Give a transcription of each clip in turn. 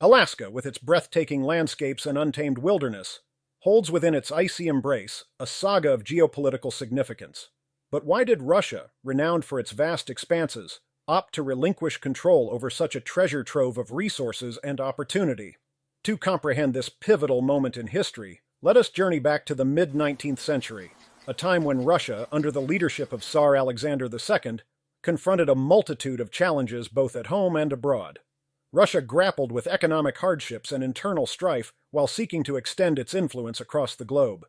Alaska, with its breathtaking landscapes and untamed wilderness, holds within its icy embrace a saga of geopolitical significance. But why did Russia, renowned for its vast expanses, opt to relinquish control over such a treasure trove of resources and opportunity? To comprehend this pivotal moment in history, let us journey back to the mid-19th century, a time when Russia, under the leadership of Tsar Alexander II, confronted a multitude of challenges both at home and abroad. Russia grappled with economic hardships and internal strife while seeking to extend its influence across the globe.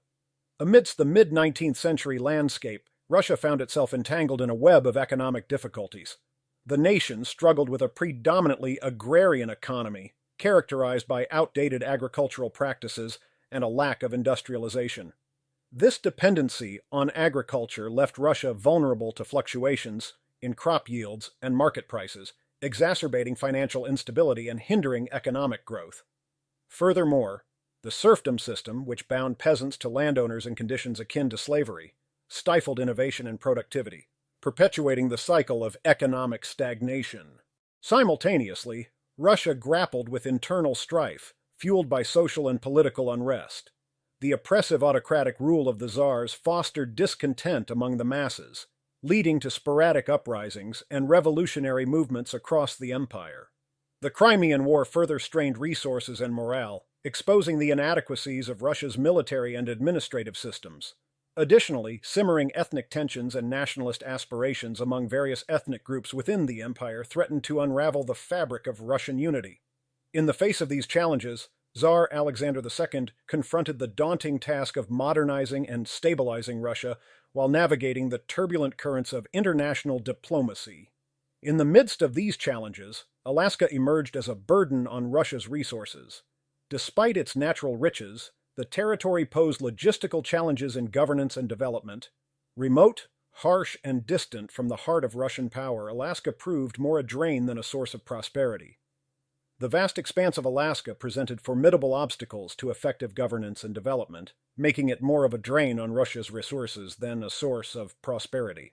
Amidst the mid-19th century landscape, Russia found itself entangled in a web of economic difficulties. The nation struggled with a predominantly agrarian economy, characterized by outdated agricultural practices and a lack of industrialization. This dependency on agriculture left Russia vulnerable to fluctuations in crop yields and market prices, exacerbating financial instability and hindering economic growth. Furthermore, the serfdom system, which bound peasants to landowners in conditions akin to slavery, stifled innovation and productivity, perpetuating the cycle of economic stagnation. Simultaneously, Russia grappled with internal strife, fueled by social and political unrest. The oppressive autocratic rule of the czars fostered discontent among the masses, leading to sporadic uprisings and revolutionary movements across the empire. The Crimean War further strained resources and morale, exposing the inadequacies of Russia's military and administrative systems. Additionally, simmering ethnic tensions and nationalist aspirations among various ethnic groups within the empire threatened to unravel the fabric of Russian unity. In the face of these challenges, Tsar Alexander II confronted the daunting task of modernizing and stabilizing Russia while navigating the turbulent currents of international diplomacy. In the midst of these challenges, Alaska emerged as a burden on Russia's resources. Despite its natural riches, the territory posed logistical challenges in governance and development. Remote, harsh, and distant from the heart of Russian power, Alaska proved more a drain than a source of prosperity. The vast expanse of Alaska presented formidable obstacles to effective governance and development, making it more of a drain on Russia's resources than a source of prosperity.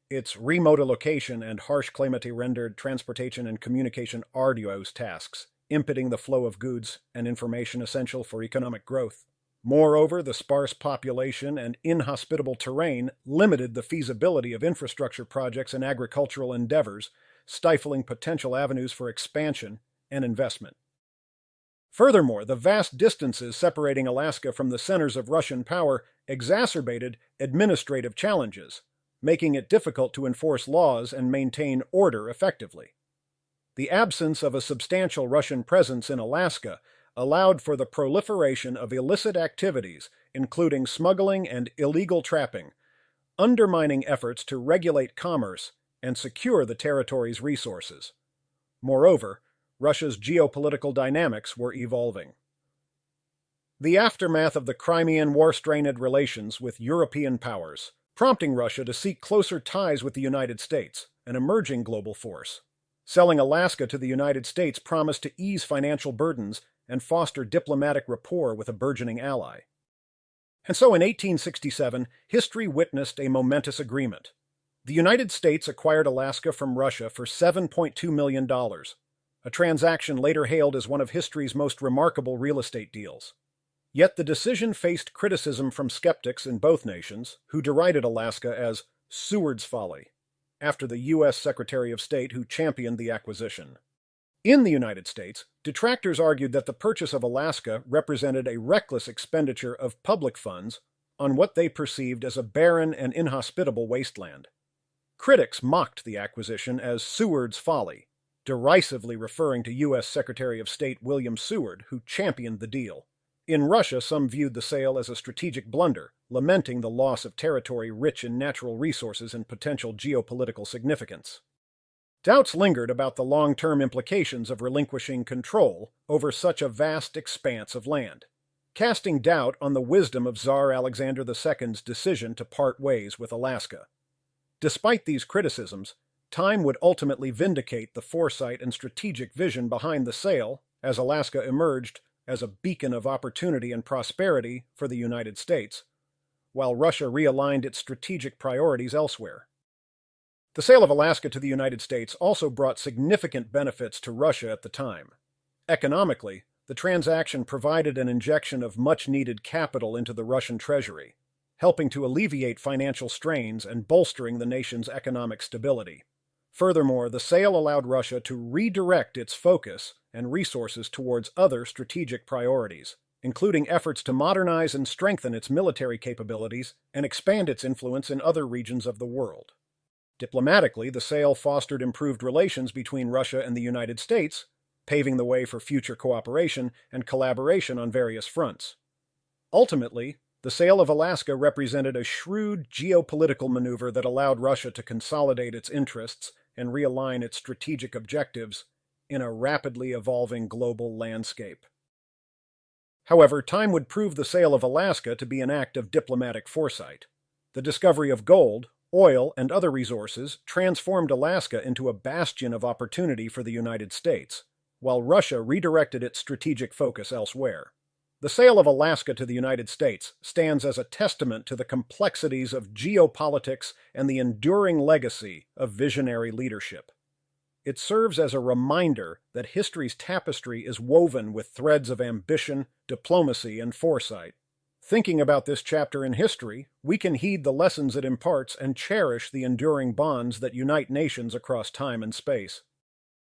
Its remote location and harsh climate rendered transportation and communication arduous tasks, impeding the flow of goods and information essential for economic growth. Moreover, the sparse population and inhospitable terrain limited the feasibility of infrastructure projects and agricultural endeavors, stifling potential avenues for expansion and investment. Furthermore, the vast distances separating Alaska from the centers of Russian power exacerbated administrative challenges, making it difficult to enforce laws and maintain order effectively. The absence of a substantial Russian presence in Alaska allowed for the proliferation of illicit activities, including smuggling and illegal trapping, undermining efforts to regulate commerce and secure the territory's resources. Moreover, Russia's geopolitical dynamics were evolving. The aftermath of the Crimean War strained relations with European powers, prompting Russia to seek closer ties with the United States, an emerging global force. Selling Alaska to the United States promised to ease financial burdens and foster diplomatic rapport with a burgeoning ally. And so in 1867, history witnessed a momentous agreement. The United States acquired Alaska from Russia for $7.2 million, a transaction later hailed as one of history's most remarkable real estate deals. Yet the decision faced criticism from skeptics in both nations, who derided Alaska as Seward's folly, after the U.S. Secretary of State who championed the acquisition. In the United States, detractors argued that the purchase of Alaska represented a reckless expenditure of public funds on what they perceived as a barren and inhospitable wasteland. Critics mocked the acquisition as Seward's folly, derisively referring to U.S. Secretary of State William Seward, who championed the deal. In Russia, some viewed the sale as a strategic blunder, lamenting the loss of territory rich in natural resources and potential geopolitical significance. Doubts lingered about the long-term implications of relinquishing control over such a vast expanse of land, casting doubt on the wisdom of Tsar Alexander II's decision to part ways with Alaska. Despite these criticisms, time would ultimately vindicate the foresight and strategic vision behind the sale, as Alaska emerged as a beacon of opportunity and prosperity for the United States, while Russia realigned its strategic priorities elsewhere. The sale of Alaska to the United States also brought significant benefits to Russia at the time. Economically, the transaction provided an injection of much-needed capital into the Russian treasury, helping to alleviate financial strains and bolstering the nation's economic stability. Furthermore, the sale allowed Russia to redirect its focus and resources towards other strategic priorities, including efforts to modernize and strengthen its military capabilities and expand its influence in other regions of the world. Diplomatically, the sale fostered improved relations between Russia and the United States, paving the way for future cooperation and collaboration on various fronts. Ultimately, the sale of Alaska represented a shrewd geopolitical maneuver that allowed Russia to consolidate its interests and realign its strategic objectives in a rapidly evolving global landscape. However, time would prove the sale of Alaska to be an act of diplomatic foresight. The discovery of gold, oil, and other resources transformed Alaska into a bastion of opportunity for the United States, while Russia redirected its strategic focus elsewhere. The sale of Alaska to the United States stands as a testament to the complexities of geopolitics and the enduring legacy of visionary leadership. It serves as a reminder that history's tapestry is woven with threads of ambition, diplomacy, and foresight. Thinking about this chapter in history, we can heed the lessons it imparts and cherish the enduring bonds that unite nations across time and space.